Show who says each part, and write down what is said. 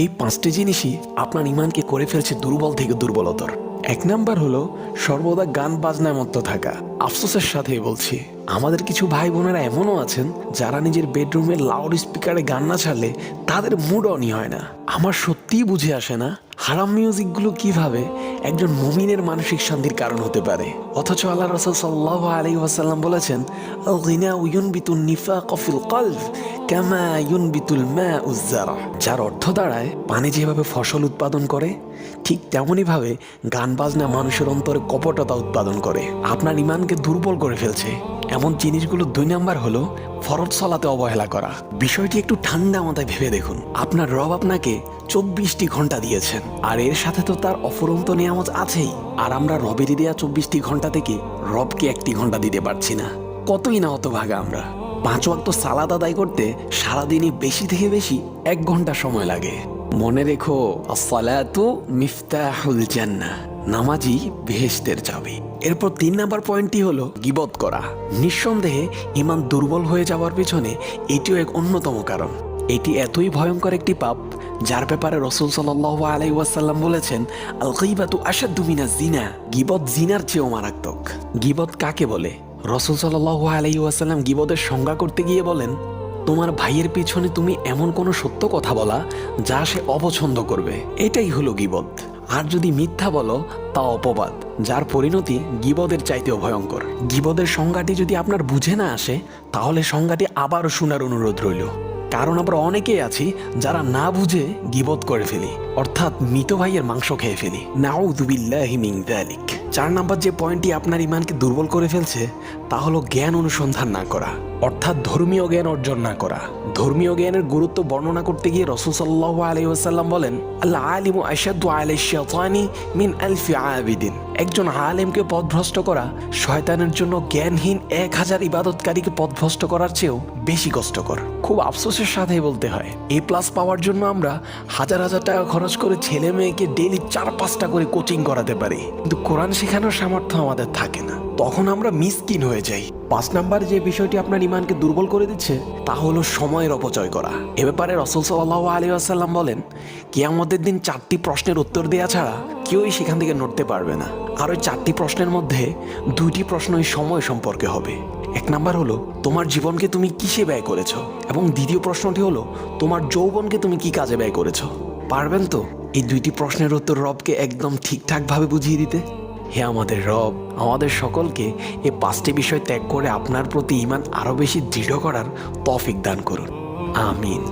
Speaker 1: এই পাঁচটি জিনিসই আপনার ইমানকে করে ফেলছে দুর্বল থেকে দুর্বলতর। এক নাম্বার হলো সর্বদা গান বাজনায় মত্ত থাকা। আফসোসের সাথে বলছি, আমাদের কিছু ভাই বোনেরা এমনও আছেন যারা নিজের বেডরুমে লাউড স্পিকারে গান না ছাড়লে তাদের মুড অনই হয় না। আমার সত্যিই বুঝে আসে না হারাম মিউজিকগুলো কিভাবে একজন মুমিনের মানসিক শান্তির কারণ হতে পারে, অথচ আল্লাহ রাসূল সাল্লাল্লাহু আলাইহি ওয়াসাল্লাম বলেছেন, আল গিনা ইউনবিতুন নিফাক ফিল কলব কামা ইউনবিতুল মাউজ যারা। যার অর্থ দাঁড়ায়, পানি যেভাবে ফসল উৎপাদন করে ঠিক তেমনই ভাবে গান বাজনা মানুষের অন্তরে কপটতা উৎপাদন করে, আপনার ইমানকে দুর্বল করে ফেলছে। এমন জিনিসগুলো 2 নাম্বার হলো ফরজ সালাতে অবহেলা করা। বিষয়টি একটু ঠান্ডা মাথায় ভেবে দেখুন, আপনার রব আপনাকে 24টি ঘন্টা দিয়েছেন, আর এর সাথে তো তার অফুরন্ত নিয়ামত আছেই। আর আমরা রবেরই দেয়া 24টি ঘন্টা থেকে রবকে 1টি ঘন্টা দিতে পারছি না। কতই না হতভাগা আমরা। 5 ওয়াক্ত সালাত আদায় করতে সারাদিনই বেশি থেকে বেশি 1 ঘন্টা সময় লাগে। মনে রেখো, আসসালাতু মিফতাহুল জান্নাহ, নামাজই বেহেশতের চাবি। এরপর 3 নাম্বার পয়েন্টটি হলো গীবত করা। নিঃসন্দেহে ইমান দুর্বল হয়ে যাওয়ার পেছনে এটিও এক অন্যতম কারণ। এটি এতই ভয়ঙ্কর একটি পাপ যার ব্যাপারে রাসূল সাল্লাল্লাহু আলাইহি ওয়াসাল্লাম বলেছেন, আল গীবাতু আশাদ্দু মিনাজ জিনা। গীবত জিনার চেয়েও মারাত্মক। গীবত কাকে বলে? রাসূল সাল্লাল্লাহু আলাইহি ওয়াসাল্লাম গীবতের সংজ্ঞা করতে গিয়ে বলেন, তোমার ভাইয়ের পিছনে তুমি এমন কোনো সত্য কথা বলা যা সে অপছন্দ করবে, এটাই হলো গীবত। আর যদি মিথ্যা বলো তা অপবাদ, যার পরিণতি গীবতের চাইতেও ভয়ঙ্কর। গীবতের সংজ্ঞাটি যদি আপনার বুঝে না আসে, তাহলে সংজ্ঞাটি আবারও শোনার অনুরোধ রইল। কারণ আমরা অনেকেই আছি যারা না বুঝে গীবত করে ফেলি, অর্থাৎ মৃত ভাইয়ের মাংস খেয়ে ফেলি। নাউযু বিল্লাহি মিন যালিক। 4 নাম্বার যে পয়েন্টটি আপনার ইমানকে দুর্বল করে ফেলছে তা হলো জ্ঞান অনুসন্ধান না করা, অর্থাৎ ধর্মীয় জ্ঞান অর্জন না করা। ধর্মীয় জ্ঞানের গুরুত্ব বর্ণনা করতে গিয়ে রাসূল সাল্লাল্লাহু আলাইহি ওয়াসাল্লাম বলেন, আল আলিমু আশাদ্দু আলাইশ শাইতানি মিন আলফি আবিদিন। একজন আলেমকে পথভ্রষ্ট করা শয়তানের জন্য জ্ঞানহীন 1000 ইবাদতকারীকে পথভ্রষ্ট করার চেয়েও বেশি কষ্টকর। খুব আফসোসের সাথে বলতে হয়, A+ পাওয়ার জন্য আমরা হাজার হাজার টাকা খরচ করে ছেলে মেয়েকে ডেইলি 4-5টা করে কোচিং করাতে পারি, কিন্তু কোরআন শেখানোর সামর্থ্য আমাদের থাকে না। তখন আমরা মিসকিন হয়ে যাই। 5 নাম্বার যে বিষয়টি আপনার ইমানকে দুর্বল করে দিচ্ছে তা হলো সময়ের অপচয় করা। এ ব্যাপারে রাসূল সাল্লাল্লাহু আলাইহি ওয়াসাল্লাম বলেন, কিয়ামতের দিন 4টি প্রশ্নের উত্তর দেয়া ছাড়া কেউই সেখান থেকে নড়তে পারবে না। আর ওই 4টি প্রশ্নের মধ্যে 2টি প্রশ্নই সময় সম্পর্কে হবে। 1 নাম্বার হলো তোমার জীবনকে তুমি কিসে ব্যয় করেছো, এবং দ্বিতীয় প্রশ্নটি হলো তোমার যৌবনকে তুমি কি কাজে ব্যয় করেছো। পারবেন তো এই 2টি প্রশ্নের উত্তর রবকে একদম ঠিকঠাকভাবে বুঝিয়ে দিতে? হে আমাদের রব, আমাদের সকলকে এই 5টি বিষয় ত্যাগ করে আপনার প্রতি ঈমান আরো বেশি দৃঢ় করার তৌফিক দান করুন। আমিন।